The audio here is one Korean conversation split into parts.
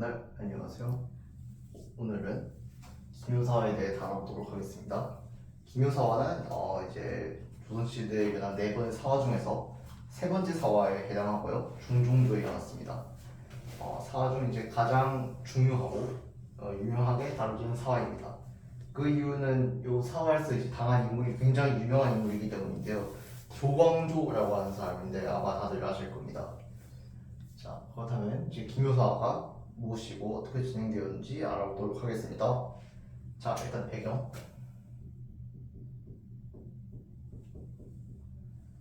네, 안녕하세요. 오늘은 기묘사화에 대해 다뤄보도록 하겠습니다. 기묘사화는 이제 조선시대에 일어난 네 번의 사화 중에서 세 번째 사화에 해당하고요. 중종조에 일어났습니다. 사화 중 이제 가장 중요하고 유명하게 다뤄지는 사화입니다. 그 이유는 이 사화에서 이제 당한 인물이 굉장히 유명한 인물이기 때문인데요. 조광조라고 하는 사람인데 아마 다들 아실 겁니다. 자, 그렇다면 이제 기묘사화가 무엇이고 어떻게 진행되었는지 알아보도록 하겠습니다. 자, 일단 배경.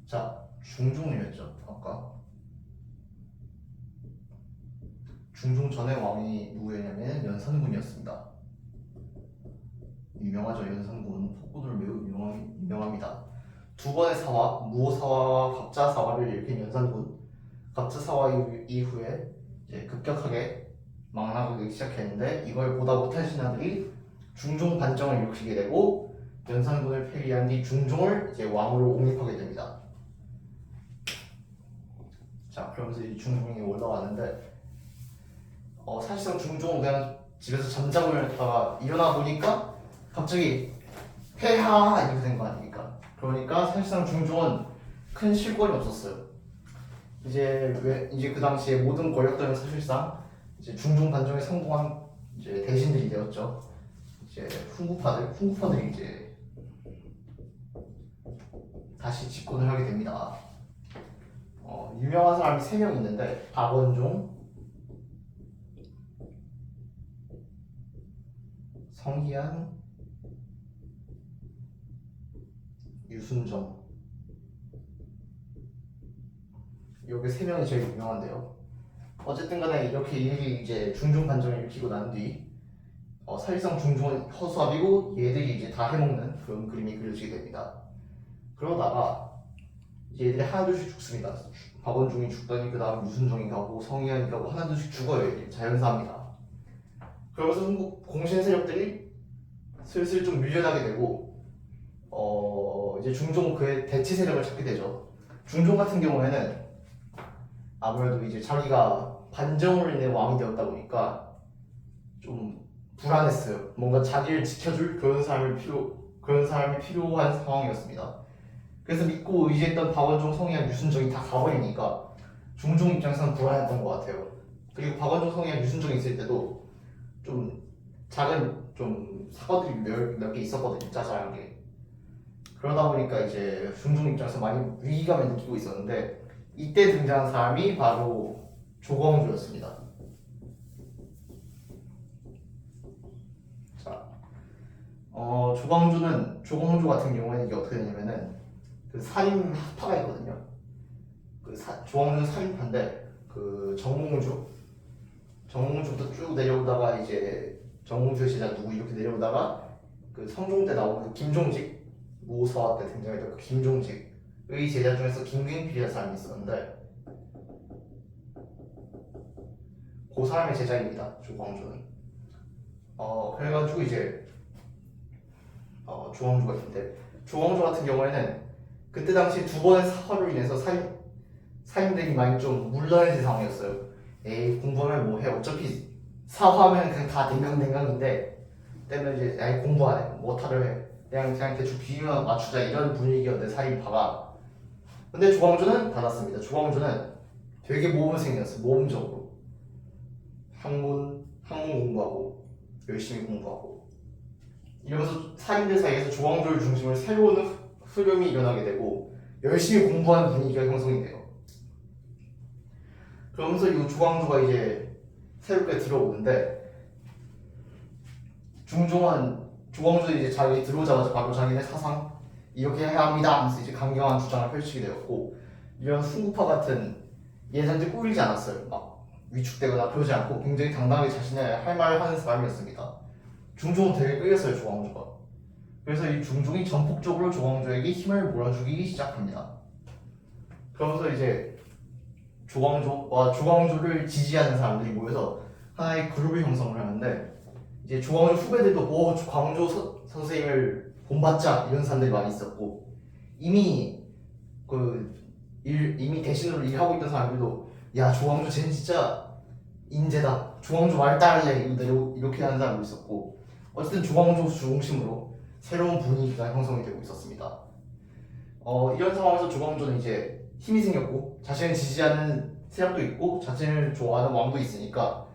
자, 중종이었죠. 아까 중종 전의 왕이 누구였냐면 연산군이었습니다. 유명하죠. 연산군 폭군으로 매우 유명합니다. 두 번의 사화, 무오사화와 갑자사화를 일으킨 연산군. 갑자사화 이후에 이제 급격하게 망나가기 시작했는데 이걸 보다 못한 신하들이 중종 반정을 일으키게 되고 연산군을 폐위한 뒤 중종을 이제 왕으로 옹립하게 됩니다. 자, 그러면서 이 중종이 올라왔는데 사실상 중종은 그냥 집에서 잠자고 있다가 일어나 보니까 갑자기 폐하 이렇게 된 거 아닙니까? 그러니까 사실상 중종은 큰 실권이 없었어요. 이제 그 당시에 모든 권력들은 사실상 이제 중종 반정에 성공한 이제 대신들이 되었죠. 이제 훈구파들이 이제 다시 집권을 하게 됩니다. 유명한 사람이 3명 있는데 박원종, 성희안, 유순정. 여기 3명이 제일 유명한데요. 어쨌든 간에 이렇게 일이 이제 중종 반정을 일으키고 난 뒤 사실상 중종은 허수아비고 얘들이 이제 다 해먹는 그런 그림이 그려지게 됩니다. 그러다가 이제 얘들이 하나둘씩 죽습니다. 박원종이 죽더니 그 다음 유순정이 가고 성희안이 가고 하나둘씩 죽어요. 얘들이 자연사합니다. 그러면서 한국 공신 세력들이 슬슬 좀 밀려나게 되고 이제 중종 그의 대치 세력을 찾게 되죠. 중종 같은 경우에는 아무래도 이제 자기가 반정으로 인해 왕이 되었다 보니까 좀 불안했어요. 뭔가 자기를 지켜줄 그런 사람이 필요한 상황이었습니다. 그래서 믿고 의지했던 박원종, 성희안, 유순정이 다 가버리니까 중종 입장에서는 불안했던 것 같아요. 그리고 박원종, 성희안, 유순정이 있을 때도 좀 작은 좀 사건들이 몇 개 있었거든요. 짜잘한 게. 그러다 보니까 이제 중종 입장에서 많이 위기감을 느끼고 있었는데 이때 등장한 사람이 바로 조광조였습니다. 자, 조광조 같은 경우에는 이게 어떻게 되냐면은 그 살인파가 있거든요. 조광조는 살인파인데 그 정몽주부터 쭉 내려오다가 이제 정몽주의 제자 누구 이렇게 내려오다가 그 성종 때 나오는 그 김종직 무오사화 때 등장했던 그 김종직의 제자 중에서 김경필이라는 사람이 있었는데 그 사람의 제자입니다. 조광조는. 그래가지고 이제 조광조가 있는데 조광조 같은 경우에는 그때 당시 두 번의 사화로 인해서 사임들이 많이 좀 물러내진 상황이었어요. 에이 공부하면 뭐 해 어차피 사화하면 그냥 다 댕강댕강인데 때문에 이제 아예 공부 안 해 못하려 해 그냥 대충 비유만 맞추자 이런 분위기였는데 사임파가. 근데 조광조는 달랐습니다. 조광조는 되게 모범생이었어요. 모범적으로 학문 공부하고 열심히 공부하고 이러면서 사임들 사이에서 조광조를 중심으로 새로운 흐름이 일어나게 되고 열심히 공부하는 분위기가 형성이 돼요. 그러면서 이 조광조가 이제 새롭게 들어오는데 조광조는 이제 자기 들어오자마자 바로 자기네 사상 이렇게 해야 합니다 하면서 이제 강경한 주장을 펼치게 되었고 이런 훈구파 같은 예전들 꾸리지 않았어요. 막 위축되거나 그러지 않고 굉장히 당당하게 자신의 할 말을 하는 사람이었습니다. 중종은 되게 끌렸어요. 조광조가. 그래서 이 중종이 전폭적으로 조광조에게 힘을 몰아주기 시작합니다. 그러면서 이제 조광조를 지지하는 사람들이 모여서 하나의 그룹을 형성을 하는데 이제 조광조 후배들도 조광조 선생님을 본받자 이런 사람들이 많이 있었고 이미 대신으로 일하고 있던 사람들도 야 조광조 쟤는 진짜 인재다, 조광조 말 따르냐 이렇게 하는 사람도 있었고, 어쨌든 조광조 중심으로 새로운 분위기가 형성이 되고 있었습니다. 이런 상황에서 조광조는 이제 힘이 생겼고 자신을 지지하는 세력도 있고 자신을 좋아하는 왕도 있으니까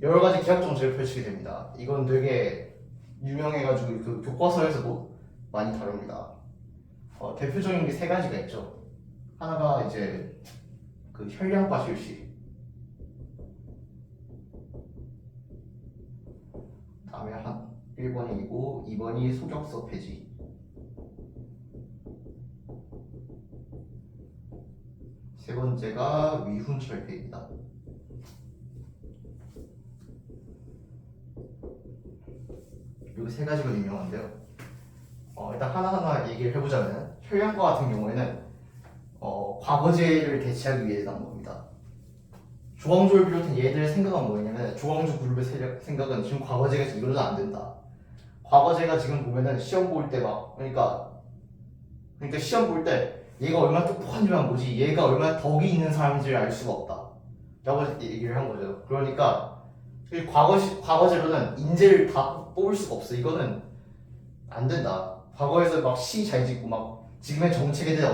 여러 가지 계약 정책을 펼치게 됩니다. 이건 되게 유명해가지고 그 교과서에서도 많이 다룹니다. 대표적인 게 세 가지가 있죠. 하나가 이제 그 혈량과 실시, 다음에 한 1번이고 2번이 소격서 폐지, 세 번째가 위훈철폐입니다. 이 세 가지가 유명한데요. 일단 하나하나 얘기를 해보자면 혈량과 같은 경우에는 과거제를 대체하기 위해서 한 겁니다. 조광조를 비롯한 얘들 생각은 뭐냐면 조광조 그룹의 생각은 지금 과거제가 이걸로 안 된다. 과거제가 지금 보면은 시험 볼 때 막 그러니까 시험 볼 때 얘가 얼마나 똑똑한 줄만 보지 얘가 얼마나 덕이 있는 사람인지를 알 수가 없다 라고 얘기를 한 거죠. 그러니까 과거제로는 인재를 다 뽑을 수가 없어. 이거는 안 된다. 과거에서 막 시 잘 짓고 막 지금의 정책에 대해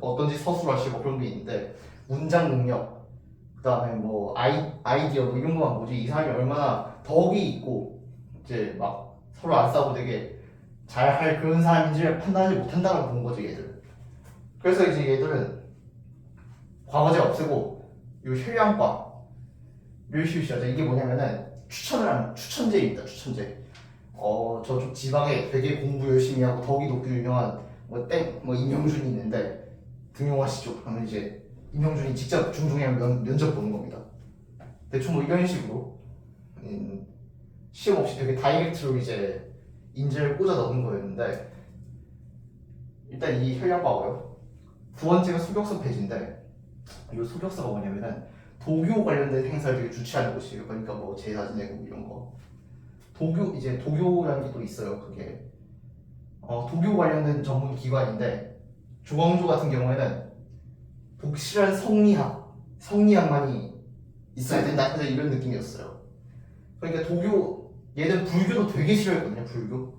어떤지 서술하시고 그런 게 있는데 문장 능력, 그 다음에 뭐 아이디어 뭐 이런 거만 보지 이 사람이 얼마나 덕이 있고 이제 막 서로 안 싸우고 되게 잘할 그런 사람인지를 판단하지 못한다고 본 거죠 얘들. 그래서 이제 얘들은 과거제 없애고 이 혈량과를 쉬우시죠. 이게 뭐냐면은 추천제입니다. 추천제. 저쪽 지방에 되게 공부 열심히 하고 덕이 높고 유명한 뭐 임영준이 있는데 등용하시죠. 그러면 이제 임영준이 직접 중종에 면접 보는 겁니다. 대충 뭐 이런 식으로 시험 없이 되게 다이렉트로 이제 인재를 꽂아 넣는 거였는데 일단 이 혈량과고요. 두 번째가 소격서 폐지인데 이 소격서가 뭐냐면은 도교 관련된 행사를 되게 주최하는 곳이에요. 그러니까 뭐 제사 지내고 이런 거. 도교라는 게 또 있어요. 그게 도교 관련된 전문 기관인데 조광조 같은 경우에는 독실한 성리학만이 있어야 된다. 그래서 이런 느낌이었어요. 그러니까 얘는 불교도 되게 싫어했거든요. 불교.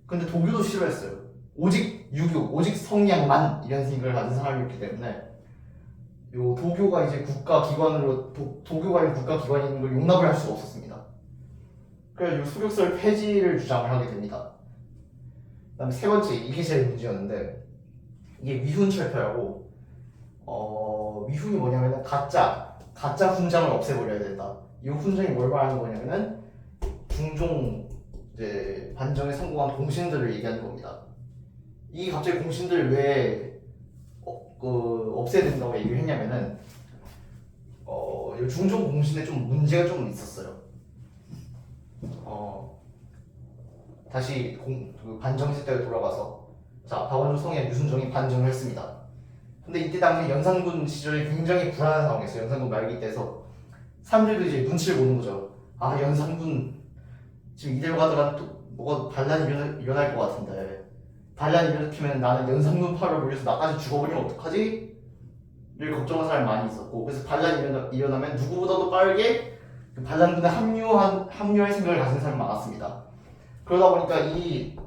근데 도교도 싫어했어요. 오직 유교, 오직 성리학만 이런 생각을 가진 사람이었기 때문에 요 도교가 이제 국가기관으로 도교 관련 국가기관인 걸 용납을 할 수가 없었습니다. 그래서 이 소격설 폐지를 주장을 하게 됩니다. 그다음에 세 번째, 이게 제일 문제였는데 이게 위훈철폐라고 위훈이 뭐냐면은 가짜 훈장을 없애버려야 된다. 이 훈장이 뭘 말하는 거냐면은 중종 이제 반정에 성공한 공신들을 얘기하는 겁니다. 이 갑자기 공신들을 왜 없애야 된다고 얘기를 했냐면은 중종 공신에 좀 문제가 좀 있었어요. 다시 그 반정 시대로 돌아가서 자 박원조 성현 유순정이 반정을 했습니다. 근데 이때 당시 연산군 시절에 굉장히 불안한 상황이었어요. 연산군 말기 때서 사람들도 이제 눈치를 보는 거죠. 아 연산군 지금 이대로 가다가 또 뭐가 반란이 일어날 것 같은데 반란이 일으키면 나는 연산군 파를 물려서 나까지 죽어버리면 어떡하지? 를 걱정한 사람이 많이 있었고 그래서 반란이 일어나면 누구보다도 빠르게 그 반란군에 합류할 생각을 가진 사람이 많았습니다. 그러다 보니까 이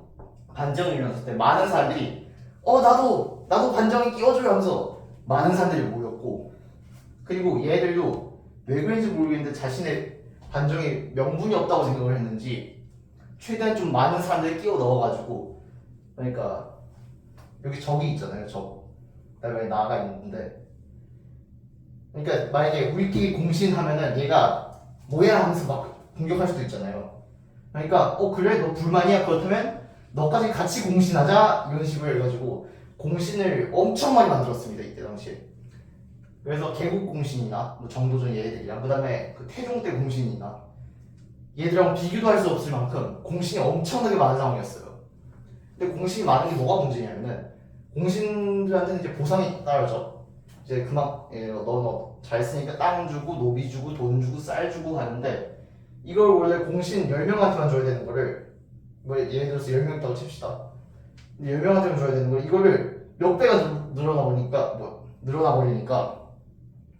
반정이 일어났을 때 많은 사람들이 나도 반정에 끼워줘요 하면서 많은 사람들이 모였고 그리고 얘들도 왜 그런지 모르겠는데 자신의 반정에 명분이 없다고 생각을 했는지 최대한 좀 많은 사람들을 끼워 넣어가지고 그러니까 여기 적이 있잖아요. 그다음에 나가 있는데 그러니까 만약에 우리끼리 공신하면은 얘가 뭐야 하면서 막 공격할 수도 있잖아요. 그러니까 그래 너 불만이야 그렇다면 너까지 같이 공신하자 이런 식으로 해가지고 공신을 엄청 많이 만들었습니다. 이때 당시에. 그래서 개국공신이나 뭐 정도전 얘들이랑 그 다음에 그 태종 때 공신이나 얘들이랑 비교도 할 수 없을 만큼 공신이 엄청나게 많은 상황이었어요. 근데 공신이 많은 게 뭐가 문제냐면은 공신들한테는 이제 보상이 따르죠. 이제 너 잘 쓰니까 땅 주고 노비 주고 돈 주고 쌀 주고 하는데 이걸 원래 공신 10명한테만 줘야 되는 거를 뭐 예를 들어서 10명 있다고 칩시다. 10명한테만 줘야 되는 걸 이거를 몇 배가 늘어나 버리니까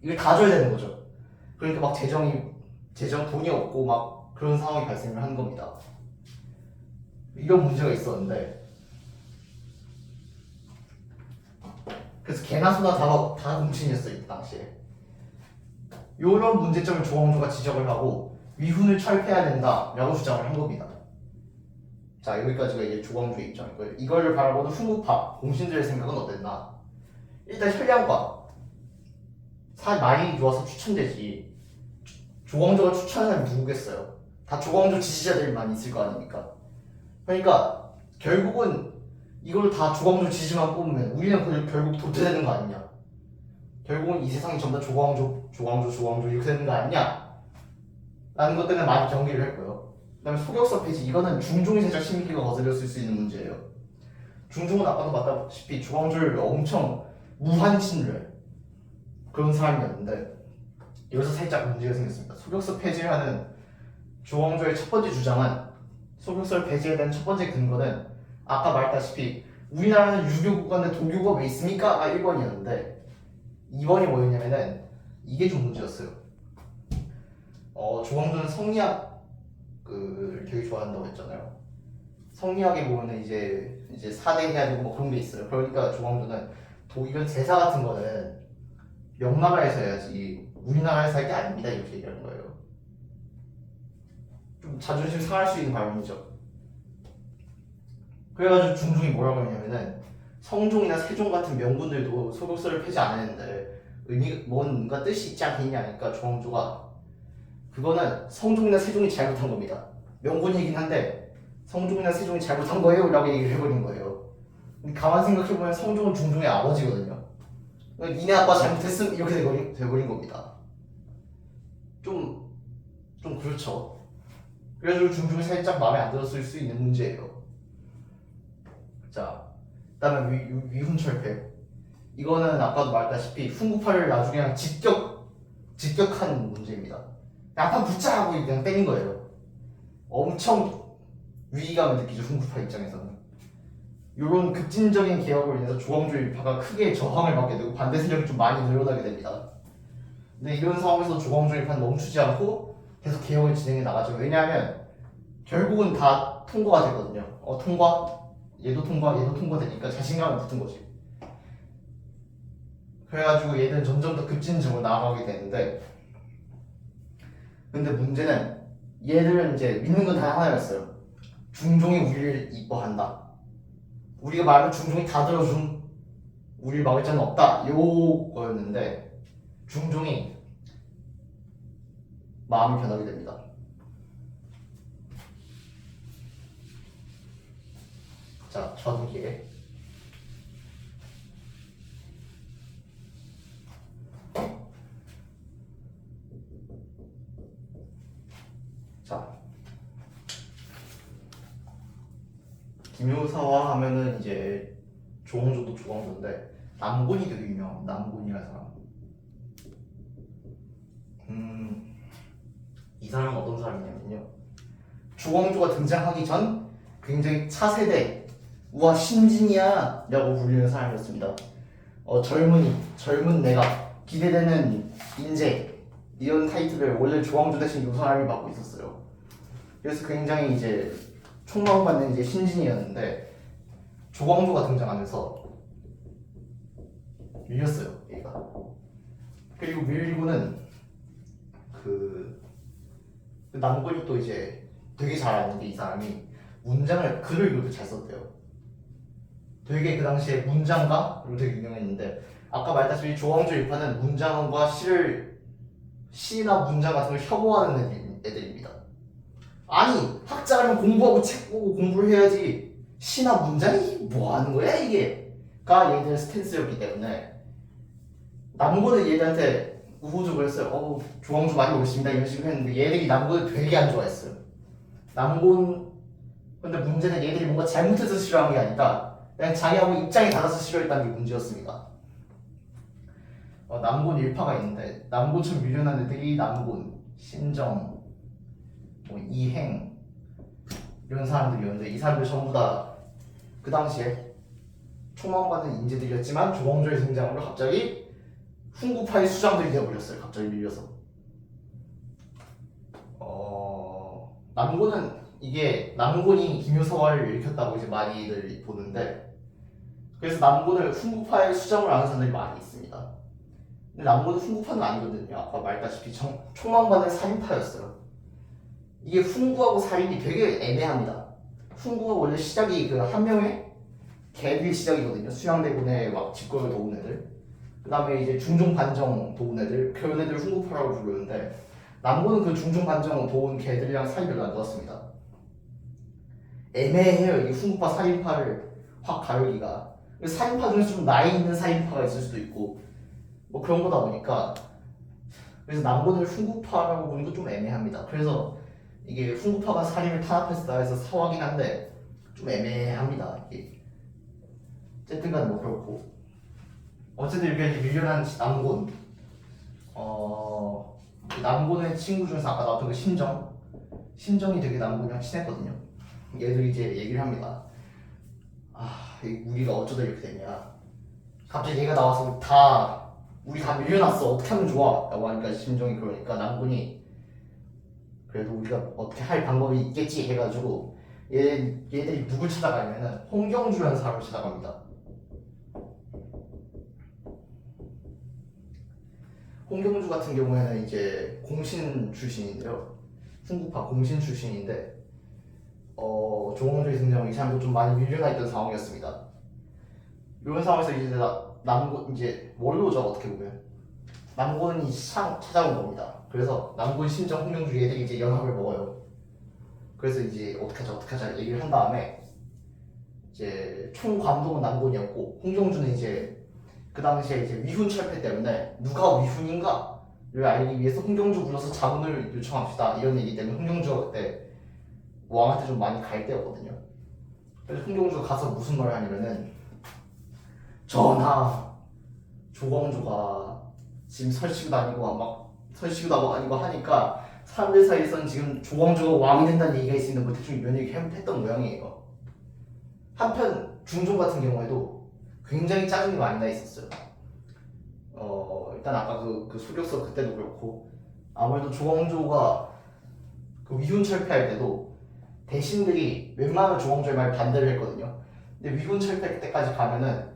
이걸 다 줘야 되는 거죠. 그러니까 막 돈이 없고 막 그런 상황이 발생을 한 겁니다. 이런 문제가 있었는데 그래서 개나 소나 다 뭉친이었어요 이 당시에. 이런 문제점을 조광조가 지적을 하고 위훈을 철폐해야 된다라고 주장을 한 겁니다. 자 여기까지가 이제 조광조의 입장이고요. 이걸 바라보는 훈구파 공신들의 생각은 어땠나? 일단 혈량과 많이 좋아서 추천되지. 조광조가 추천하는 사람이 누구겠어요? 다 조광조 지지자들만 있을 거 아닙니까? 그러니까 결국은 이걸 다 조광조 지지만 뽑으면 우리는 결국 도태되는 거 아니냐? 결국은 이 세상이 전부 다 조광조 이렇게 되는 거 아니냐? 라는 것 때문에 많이 경계를 했고요. 그 다음에 소격서 폐지, 이거는 중종이 살짝 심기가 거슬렸을 수 있는 문제예요. 중종은 아까도 봤다시피 조광조를 엄청 무한 신뢰 그런 사람이었는데 여기서 살짝 문제가 생겼습니다. 소격서 폐지를 하는 조광조의 첫 번째 주장은 소격서를 폐지에 대한 첫 번째 근거는 아까 말했다시피 우리나라는 유교 국가인데 도교가 왜 있습니까? 1번이었는데 2번이 뭐였냐면은 이게 좀 문제였어요. 조광조는 성리학을 되게 좋아한다고 했잖아요. 성리학에 보면은 이제 4대 해야 되고 뭐 그런 게 있어요. 그러니까 조광조는 이런 제사 같은 거는 명나라에서 해야지 우리나라에서 할 게 아닙니다 이렇게 얘기하는 거예요. 좀 자존심 상할 수 있는 발언이죠. 그래가지고 중종이 뭐라고 했냐면은 성종이나 세종 같은 명분들도 소격서를 폐지 안 했는데 뭔가 뜻이 있지 않겠냐 하니까 조광조가 그거는 성종이나 세종이 잘못한 겁니다. 명분이긴 한데 성종이나 세종이 잘못한 거예요 라고 얘기를 해버린 거예요. 가만 생각해보면 성종은 중종의 아버지거든요. 니네 아빠 잘못했음 이렇게 돼버린 겁니다. 좀 그렇죠. 그래가지고 중종이 살짝 마음에 안 들었을 수 있는 문제예요. 자, 그다음에 위훈철폐. 이거는 아까도 말했다시피 훈구파를 나중에 그냥 직격한 문제입니다. 약간 붙자 하고 그냥 때린 거예요. 엄청 위기감을 느끼죠 훈구파 입장에서는. 이런 급진적인 개혁으로 인해서 조광조 일파가 크게 저항을 받게 되고 반대 세력이 좀 많이 늘어나게 됩니다. 근데 이런 상황에서 조광조 일파는 멈추지 않고 계속 개혁을 진행해 나가죠. 왜냐하면 결국은 다 통과가 되거든요. 얘도 통과되니까 자신감이 붙은 거지. 그래가지고 얘는 점점 더 급진적으로 나아가게 되는데 근데 문제는 얘들은 이제 믿는 건 다 하나였어요. 중종이 우리를 이뻐한다. 우리가 말하면 중종이 다 들어줌. 우리를 막을 자는 없다. 요거였는데 중종이 마음이 변하게 됩니다. 자, 전기에 자, 김효사화 하면은 이제 조광조도 조광조인데 남곤이 되게 유명한 남곤이라는 사람. 이 사람은 어떤 사람이냐면요. 조광조가 등장하기 전 굉장히 차세대 우와 신진이야 라고 불리는 사람이었습니다. 젊은 내가 기대되는 인재 이런 타이틀을 원래 조광조 대신 이 사람이 맡고 있었어요. 그래서 굉장히 이제 총망받는 이제 신진이었는데 조광조가 등장하면서 밀렸어요 얘가. 그리고 밀리고는 그 남군이 또 이제 되게 잘 아는 게 이 사람이 글을 그렇게 잘 썼대요. 되게 그 당시에 문장가로 되게 유명했는데 아까 말했다시피 조광조 일파는 문장과 시나 문장 같은 걸 혐오하는 애들입니다. 아니 학자라면 공부하고 책 보고 공부를 해야지 시나 문장이 뭐 하는 거야 이게가 얘들 스탠스였기 때문에 남고는 얘들한테 우호적으로 했어요. 조광조 많이 오십니다 이런 식으로 했는데 얘들이 남고를 되게 안 좋아했어요. 근데 문제는 얘들이 뭔가 잘못해서 싫어한 게 아니라 그냥 자기하고 입장이 달라서 싫어했다는 게 문제였습니다. 남곤 일파가 있는데 남곤처럼 유련한 애들이 남곤, 신정, 이행 이런 사람들이었는데 이 사람들 전부 다 그 당시에 총망받는 인재들이었지만 조광조의 등장으로 갑자기 훈구파의 수장들이 되어버렸어요. 갑자기 밀려서. 남고는 이게 남곤이 기묘사화를 일으켰다고 이제 많이들 보는데, 그래서 남곤을 훈구파의 수장으로 하는 사람들이 많이 있습니다. 근데 남곤은 훈구파는 아니거든요. 아까 말했다시피 총망반은 살인파였어요. 이게 훈구하고 살인이 되게 애매합니다. 훈구가 원래 시작이 그 한 명의 개들이 시작이거든요. 수양대군에 막 직권을 도운 애들. 그 다음에 이제 중종 반정 도운 애들, 그런 애들 훈구파라고 부르는데, 남고는 그 중종 반정 도운 개들이랑 사이 별로 안 좋았습니다. 애매해요. 이 훈구파 살인파를 확 가르기가. 살인파 중에서 좀 나이 있는 살인파가 있을 수도 있고 뭐 그런 거다 보니까, 그래서 남고를 훈구파라고 보는 거 좀 애매합니다. 그래서 이게 훈구파가 살인을 탄압했다 해서 사화긴 한데 좀 애매합니다. 이게 어쨌든 간에 뭐 그렇고, 어쨌든 이렇게 밀려난 남곤, 남곤의 친구 중에서 아까 나왔던 그 신정이 되게 남곤이랑 친했거든요. 얘들이 이제 얘기를 합니다. 우리가 어쩌다 이렇게 되냐. 갑자기 얘가 나와서 우리 다 밀려났어. 어떻게 하면 좋아? 라고 하니까 신정이 그러니까 남군이 그래도 우리가 어떻게 할 방법이 있겠지 해가지고 얘들이 누굴 찾아가냐면은 홍경주라는 사람을 찾아갑니다. 홍경주 같은 경우에는 이제 공신 출신인데요. 훈구파 공신 출신인데 조홍조의 등장으로 이 사람도 좀 많이 밀려나 있던 상황이었습니다. 이런 상황에서 이제 남군 이제 원로죠. 어떻게 보면 남군이 찾아온 겁니다. 그래서 남군 신정 홍경주 얘들이 이제 연합을 먹어요. 그래서 이제 어떻게 하자 얘기를 한 다음에 이제 총감독은 남군이었고, 홍경주는 이제 그 당시에 이제 위훈 철폐 때문에 누가 위훈인가를 알기 위해서 홍경주 불러서 자문을 요청합시다 이런 얘기 때문에 홍경주가 그때 왕한테 좀 많이 갈 때였거든요. 그래서 홍경주가 가서 무슨 말을 하냐면은, 전하, 조광조가 지금 설치기도 아니고 하니까 사람들 사이에서는 지금 조광조가 왕이 된다는 얘기가 있으니까 뭐 대충 이런 얘기 했던 모양이에요. 한편 중종 같은 경우에도 굉장히 짜증이 많이 나 있었어요. 일단 아까 그 소격서 그때도 그렇고, 아무래도 조광조가 그 위훈 철폐할 때도 대신들이 웬만하면 조광조의 말 반대를 했거든요. 근데 위훈 철폐 때까지 가면은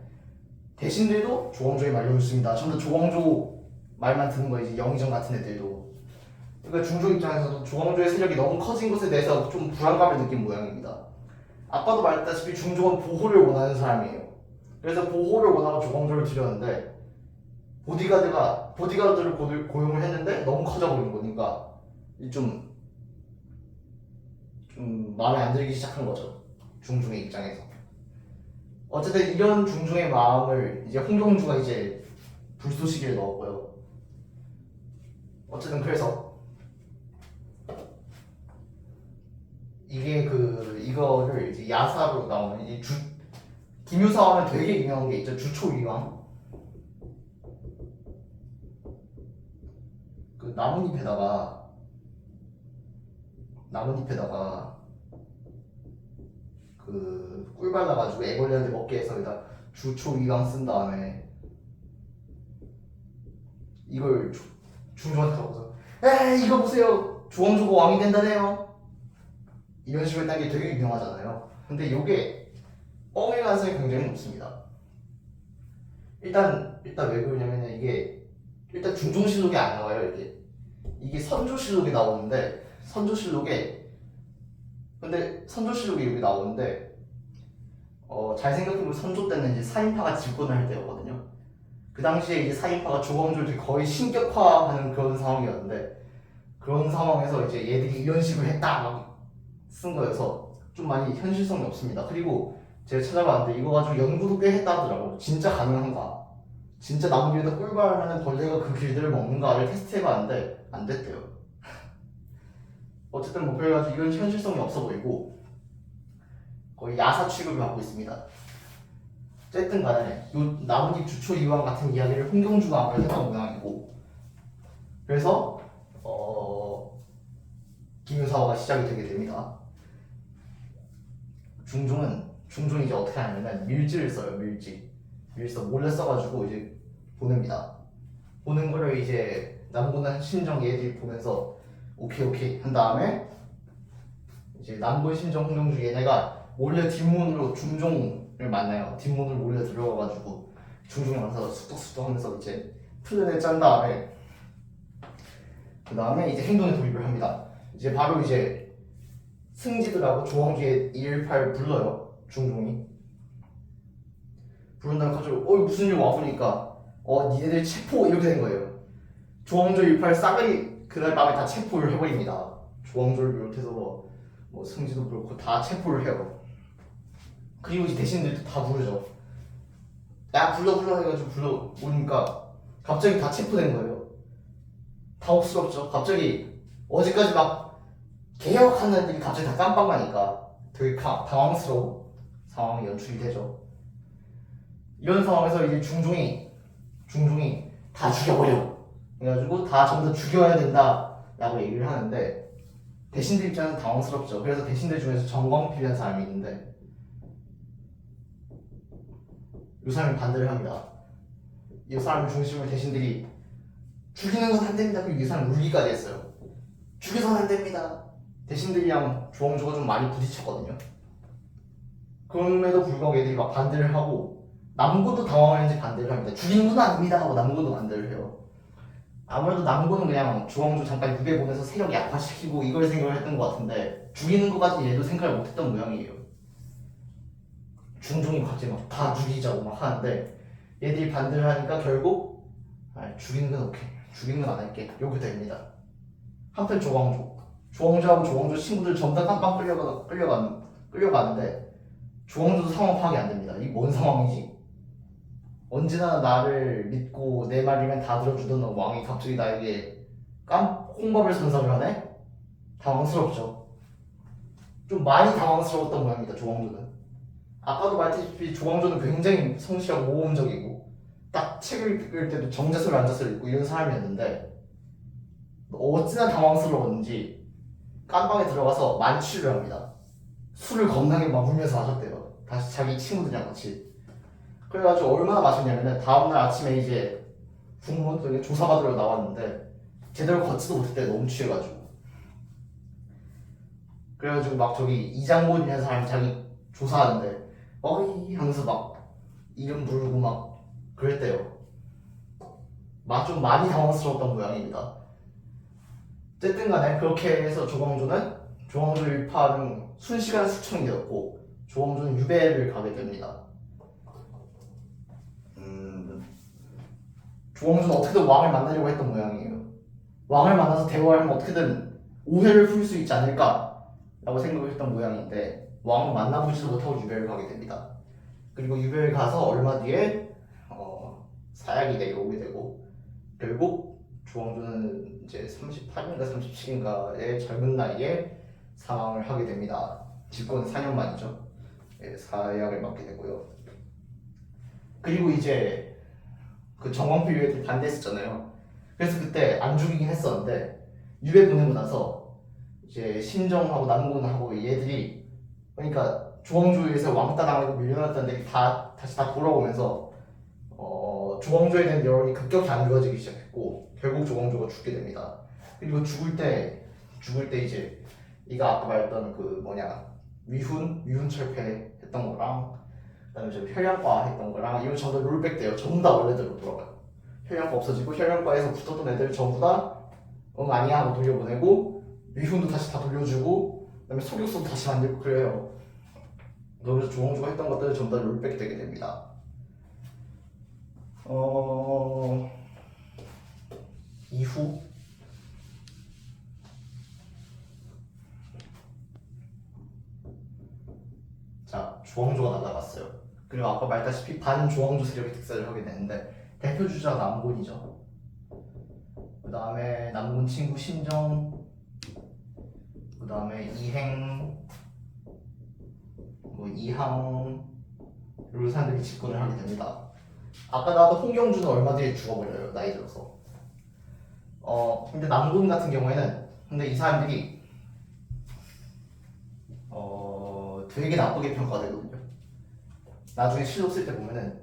대신들도 조광조의 말을 듣습니다. 전부 다 조광조 말만 듣는 거예요. 이제 영의정 같은 애들도. 그러니까 중종 입장에서도 조광조의 세력이 너무 커진 것에 대해서 좀 불안감을 느낀 모양입니다. 아까도 말했다시피 중종은 보호를 원하는 사람이에요. 그래서 보호를 원하고 조광조를 들였는데 보디가드를 고용을 했는데 너무 커져버린 거니까 좀 마음에 안 들기 시작한 거죠. 중종의 입장에서. 어쨌든 이런 중종의 마음을 이제 홍경주가 이제 불쏘시개를 넣었고요. 어쨌든 그래서 이거를 이제 야사로 나오는 이 기묘사화는 되게 유명한 게 있죠. 주초위왕. 그 나뭇잎에다가 그 꿀 발라가지고 애벌레한테 먹게 해서 여기다 주초위왕 쓴 다음에 이걸 중종한테 가고서 에이 이거 보세요, 조광조가 왕이 된다네요, 이런 식으로 했다는 게 되게 유명하잖아요. 근데 이게 뻥일 가능성이 굉장히 높습니다. 일단 왜 그러냐면 이게 일단 중종실록에 안 나와요. 이게 선조실록에 나오는데 선조실록이 여기 나오는데 잘 생각해보면 선조 때는 이제 사인파가 집권을 할 때였거든요. 그 당시에 이제 사인파가 조광조를 거의 신격화하는 그런 상황이었는데, 그런 상황에서 이제 얘들이 이런 식으로 했다 막 쓴 거여서 좀 많이 현실성이 없습니다. 그리고 제가 찾아봤는데 이거 가지고 연구도 꽤 했다 하더라고요. 진짜 가능한가? 진짜 나무 위에다 꿀발하는 벌레가 그 길들을 먹는가를 테스트해봤는데 안 됐대요. 어쨌든 뭐 그래가지고 이건 현실성이 없어 보이고 거의 야사 취급을 받고 있습니다. 어쨌든 간에 요 나뭇잎 주초 이왕 같은 이야기를 홍경주가 아무래도 했던 모양이고, 그래서 기묘사화가 시작이 되게 됩니다. 중종이 이제 어떻게 하냐면 밀지를 써요. 밀서 몰래 써가지고 이제 보냅니다. 보는 거를 이제 남고는 신정 얘들이 보면서 오케이 한 다음에 이제 남군 신정 홍경주 얘네가 몰래 뒷문으로 중종을 만나요. 뒷문으로 몰래 들어가가지고 중종을 만나서 쑥덕쑥덕 하면서 이제 플랜을 짠 다음에 그 다음에 이제 행동에 돌입을 합니다. 이제 바로 이제 승지들하고 조왕주의 218 불러요. 중종이 부른 다음에 가지고 무슨 일 와보니까 니네들 체포 이렇게 된 거예요. 조왕조 118 싸그리 그날 밤에 다 체포를 해버립니다. 조왕조를 비롯해서 뭐 승지도 그렇고 다 체포를 해요. 그리고 이제 대신들도 다 부르죠. 야 불러 해가지고 불러 오니까 갑자기 다 체포된 거예요. 당혹스럽죠. 갑자기 어제까지 막 개혁하는 애들이 갑자기 다 깜빡 나니까 되게 당황스러운 상황이 연출이 되죠. 이런 상황에서 이제 중종이 다 죽여버려. 그래가지고 다 전부 다 죽여야 된다라고 얘기를 하는데 대신들 입장에서 당황스럽죠. 그래서 대신들 중에서 정광필이라는 사람이 있는데 이 사람이 반대를 합니다. 이 사람 중심으로 대신들이 죽이는 건 안 됩니다. 그리고 이 사람 울기까지 했어요. 죽여서는 안 됩니다. 대신들이랑 조왕조가 좀 많이 부딪혔거든요. 그럼에도 불구하고 애들이 막 반대를 하고 남고도 당황하는지 반대를 합니다. 죽이는 건 아닙니다 하고 남고도 반대를 해요. 아무래도 남고는 그냥 조왕조 잠깐 유배 보내서 세력 약화시키고 이걸 생각을 했던 것 같은데 죽이는 것까지 얘도 생각을 못했던 모양이에요. 중종이 갑자기 막 다 죽이자고 막 하는데 얘들이 반대를 하니까 결국 죽이는 건 오케이, 죽이는 건 안 할게 이렇게 됩니다. 한편 조왕조하고 조왕조 친구들 전부 다 깜빡 끌려가는데 조왕조도 상황 파악이 안 됩니다. 이게 뭔 상황이지? 언제나 나를 믿고 내 말이면 다 들어주던 왕이 갑자기 나에게 홍밥을 선사를 하네? 당황스럽죠. 좀 많이 당황스러웠던 모양입니다. 조왕조는. 아까도 말했다시피 조왕조는 굉장히 성실하고 모험적이고 딱 책을 읽을 때도 정자세로 앉아서 읽고 이런 사람이었는데 어찌나 당황스러웠는지 깜방에 들어가서 만취를 합니다. 술을 겁나게 마시면서 마셨대요. 다시 자기 친구들이랑 같이. 그래가지고 얼마나 마셨냐면은 다음날 아침에 이제 국문 조사받으러 나왔는데 제대로 걷지도 못했대. 너무 취해가지고. 그래가지고 막 저기 이장곤이라는 사람이 자기 조사하는데 어이 하면서 막 이름 부르고 막 그랬대요. 막 좀 많이 당황스러웠던 모양입니다. 어쨌든 간에 그렇게 해서 조왕조 일파는 순식간에 수청이 되었고 조왕조는 유배를 가게 됩니다. 조왕조는 어떻게든 왕을 만나려고 했던 모양이에요. 왕을 만나서 대화를 하면 어떻게든 오해를 풀 수 있지 않을까 라고 생각을 했던 모양인데 왕을 만나보지도 못하고 유배를 가게 됩니다. 그리고 유배를 가서 얼마 뒤에 사약이 내려오게 되고 결국 조왕조는 이제 38인가 37인가의 젊은 나이에 사망을 하게 됩니다. 집권 4년 만이죠. 사약을 맞게 되고요. 그리고 이제 그 정광필 유배들이 반대했었잖아요. 그래서 그때 안 죽이긴 했었는데 유배 보내고 나서 이제 신정하고 남군하고 얘들이 그러니까 조왕조에서 왕따 당하고 밀려났던 애들이 다시 돌아오면서 조왕조에 대한 여론이 급격히 안 좋아지기 시작했고 결국 조왕조가 죽게 됩니다. 그리고 죽을 때 이제 네가 아까 말했던 그 위훈 철폐했던 거랑 그다음에 저 혈양과 했던 거랑 이거 전부 롤백 돼요. 전부 다 원래대로 돌아가요. 혈양과 없어지고 혈양과에서 붙었던 애들 전부 다 아니야 하고 돌려보내고 위훈도 다시 다 돌려주고 그다음에 소격소도 다시 만들고 그래요. 그래서 조왕조가 했던 것들을 전부 다 롤백 되게 됩니다. 이후 자 조왕조가 날아갔어요. 그리고 아까 말했다시피 반조왕조 세력이 특사를 하게 되는데 대표 주자가 남곤이죠. 그 다음에 남곤 친구 신정, 그 다음에 이행, 이항 이런 사람들이 집권을 하게 됩니다. 아까 나도 홍경주는 얼마 뒤에 죽어버려요. 나이 들어서. 근데 남군 같은 경우에는 근데 이 사람들이 되게 나쁘게 평가되거든요. 나중에 실록 쓸 때 보면은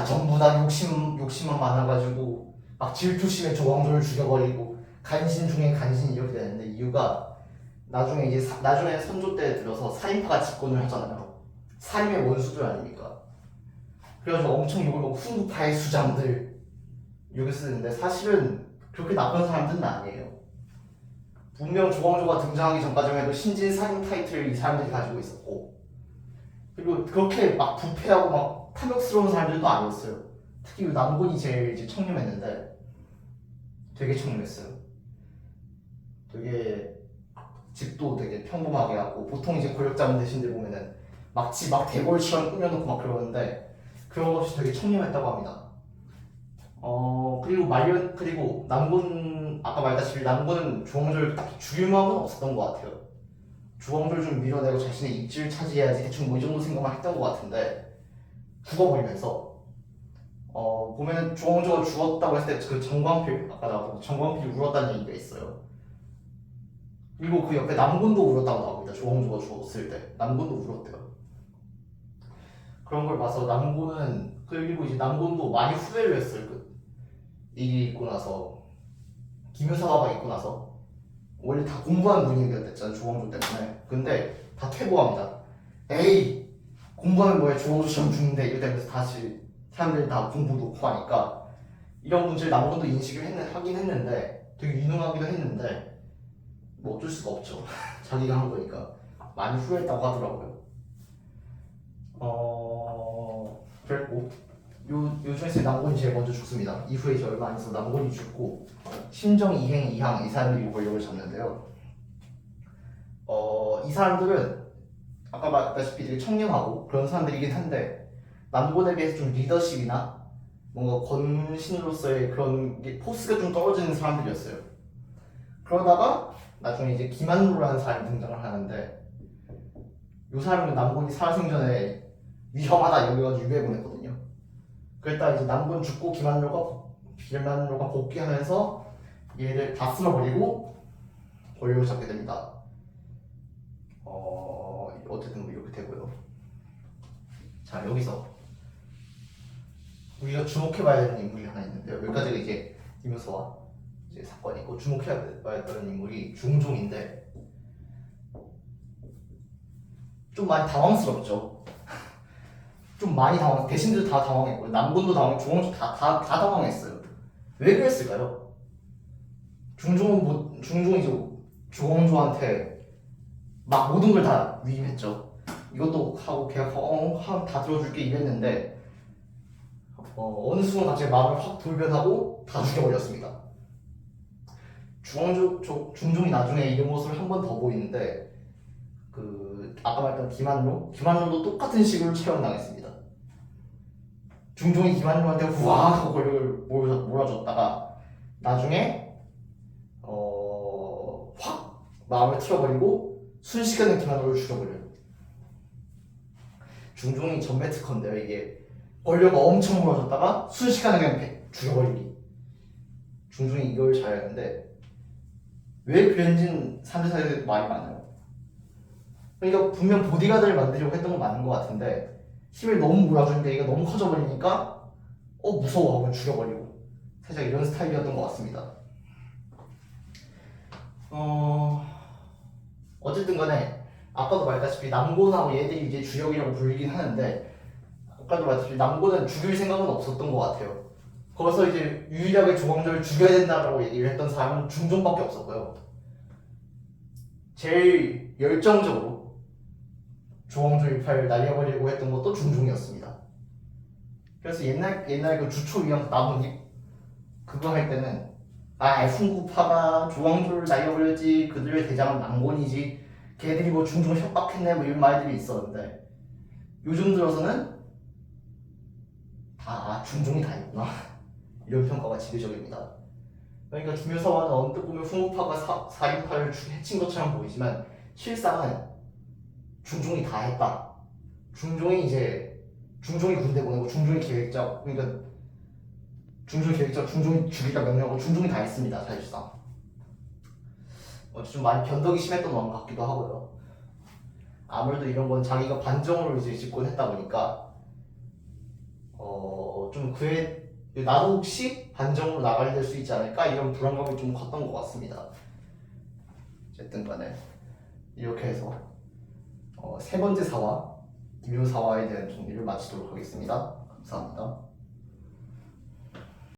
전부 다 욕심만 많아가지고 막 질투심에 조왕조를 죽여버리고 간신 중에 간신이 이렇게 되는데 이유가 나중에 이제 나중에 선조 때 들어서 살인파가 집권을 하잖아요. 살인의 원수들 아닙니까? 그래가지고 엄청 욕을 먹고 훈구파의 수장들 이렇게 쓰는데 사실은 그렇게 나쁜 사람들은 아니에요. 분명 조광조가 등장하기 전까지만 해도 신진살인 타이틀을 이 사람들이 가지고 있었고, 그리고 그렇게 막 부패하고 막 탐욕스러운 사람들도 아니었어요. 특히 남군이 제일 이제 청렴했는데 되게 청렴했어요. 되게 집도 되게 평범하게 하고, 보통 이제 권력자분 대신들 보면은 막 집 막 대궐처럼 꾸며놓고 막 그러는데 그런 것 없이 되게 청렴했다고 합니다. 그리고 남군, 아까 말했다시피 남군은 주홍조를 딱히 죽일 마음은 없었던 것 같아요. 주홍조를 좀 밀어내고 자신의 입지를 차지해야지 대충 뭐 이 정도 생각만 했던 것 같은데 죽어버리면서 보면은 주홍조가 죽었다고 했을 때 그 정광필, 아까 나왔던 정광필이 울었다는 얘기가 있어요. 그리고 그 옆에 남군도 울었다고 나옵니다. 주홍조가 죽었을 때 남군도 울었대요. 그런 걸 봐서 남군은, 그리고 이제 남군도 많이 후회를 했어요. 일이 있고 나서, 김효사가 있고 나서. 원래 다 공부한 분위기였댔잖아, 조광조 때문에. 근데 다 퇴보합니다. 에이, 공부하면 뭐해, 조광조 시험 죽는데 이러면서 다시 사람들이 다 공부 놓고 하니까 이런 문제를 남군도 인식을 하긴 했는데, 되게 유능하기도 했는데 뭐 어쩔 수가 없죠. 자기가 한 거니까. 많이 후회했다고 하더라고요. 그랬고, 요 중에서 남곤이 제일 먼저 죽습니다. 이후에 이제 얼마 안 있어 남곤이 죽고 신정, 이행, 이항 이 사람들이 권력을 잡는데요. 이 사람들은 아까 말했다시피 되게 청렴하고 그런 사람들이긴 한데 남곤에 비해서 좀 리더십이나 뭔가 권신으로서의 그런 게 포스가 좀 떨어지는 사람들이었어요. 그러다가 나중에 이제 김한로라는 사람이 등장을 하는데, 이 사람은 남곤이 살아생전에 위험하다 여기가지고 유배 보냈거든요. 그랬다 이제 남군 죽고 김한로가 복귀하면서 얘를 다 쓸어버리고 권력을 잡게 됩니다. 어쨌든 뭐 이렇게 되고요. 자, 여기서 우리가 주목해봐야 되는 인물이 하나 있는데요. 여기까지가 이제 김효서와 이제 사건이 있고, 주목해봐야 되는 인물이 중종인데 좀 많이 당황스럽죠. 좀 많이 대신들 다 당황했고, 남군도 당황했고, 조광조 다 당황했어요. 왜 그랬을까요? 중종이 조광조한테 막 모든 걸 다 위임했죠. 이것도 하고 걔가 다 들어줄게 이랬는데 어느 순간 갑자기 마음을 확 돌변하고 다 죽여버렸습니다. 중종이 나중에 이런 모습을 한 번 더 보이는데, 아까 말했던 김한로도 똑같은 식으로 처형당했습니다. 중종이 김한로한테 우와 하고 권력을 몰아줬다가 나중에 확 마음을 틀어버리고 순식간에 김한로를 죽여버려요. 중종이 전매 특허인데요. 이게 권력을 엄청 몰아줬다가 순식간에 그냥 죽여버리기. 중종이 이걸 잘했는데 왜 그랬는지는 사람들 사이에 말이 많아요. 그러니까 분명 보디가드를 만들려고 했던 건 맞는 것 같은데 힘을 너무 몰아주니까 얘가 너무 커져버리니까 무서워 하고 죽여버리고, 살짝 이런 스타일이었던 것 같습니다. 어쨌든 간에 아까도 말했다시피 남곤하고 얘들이 이제 주역이라고 불리긴 하는데, 아까도 말했다시피 남곤은 죽일 생각은 없었던 것 같아요. 거기서 이제 유일하게 조광조를 죽여야 된다고 얘기를 했던 사람은 중종밖에 없었고요. 제일 열정적으로 조광조 일파를 날려버리려고 했던 것도 중종이었습니다. 그래서 옛날 그 주초위원 나뭇잎 그거 할 때는 훈구파가 조광조를 날려버렸지, 그들의 대장은 남곤이지, 걔들이 뭐 중종을 협박했네 뭐 이런 말들이 있었는데, 요즘 들어서는 중종이 다 있구나 이런 평가가 지배적입니다. 그러니까 김효서와는 언뜻 보면 훈구파가 살인파를 해친 것처럼 보이지만 실상은 중종이 다 했다. 중종이 군대 보내고, 중종이 계획자, 그러니까 중종이 죽이다 명령하고 중종이 다 했습니다. 사실상 좀 많이 변덕이 심했던 것 같기도 하고요. 아무래도 이런 건 자기가 반정으로 이제 집권했다 보니까 좀 나도 혹시 반정으로 나가게 될 수 있지 않을까 이런 불안감이 좀 컸던 것 같습니다. 어쨌든 간에 이렇게 해서 세 번째 사화, 기묘사화에 대한 정리를 마치도록 하겠습니다. 감사합니다.